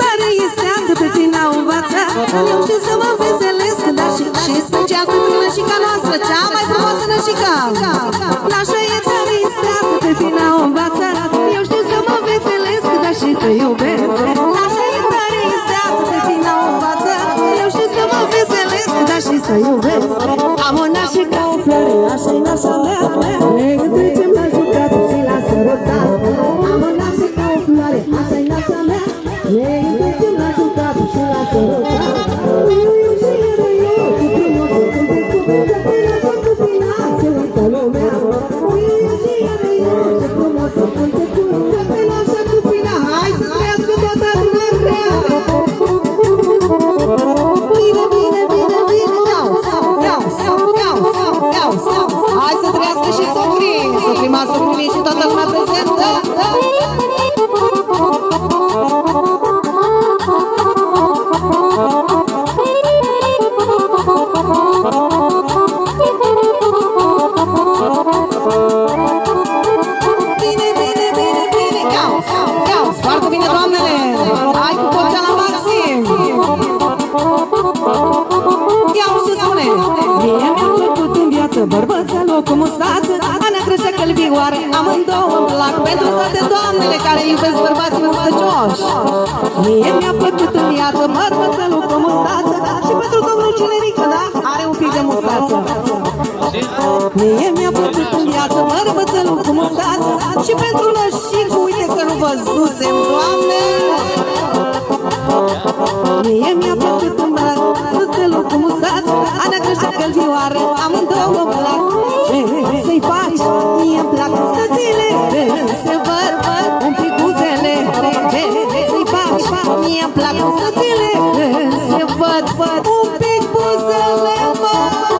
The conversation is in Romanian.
tare este atât pe final învață. Eu știu să mă veselesc, dar și special pentru nășica noastră, cea mai frumoasă nășica. Nașa e tare este atât pe final învață. Eu știu să mă veselesc, dar și să iubesc. Nașa e tare este atât pe final învață. Eu știu să mă veselesc, dar și să iubesc. Am o nașică, o floare, așa-i nașa mea. Ne gânducem la jucat și la sărutat. Am o nașică, o floare, așa-i nașa mea. Ne gânducem la jucat și la sărutat. Uiu și eu, cu frumos o cântec cu că pe nașa cu pina se uită lumea. Uiu și eu, ce frumos o cântec cu că pe nașa cu pina. Hai să trăiască toată adunarea. Bine, bine, bine, bine, iau, hai să trăiască și socrii, socrima, socrii și toată lumea prezentă. Bine, bine, bine, bine, iau, foarte bine, doamnele, hai cu vocea la maxim. Iau ce spune. Mie mi-a plăcut în viață bărbățelul cu mustață, Ana crește călbioară, amândouă îmi plac pentru toate doamnele care iubesc bărbații mustăcioși. Mie mi-a plăcut în viață bărbățelul cu mustață și pentru domnul Cinerică, da? Are un pic de mustață. Mie mi-a plăcut în viață bărbățelul cu mustață și pentru nășicu, uite că nu văzusem, Doamne! Mie mi-a plăcut în bărbățelul cu mustață, Ana crește călbioară, amândouă îmi plac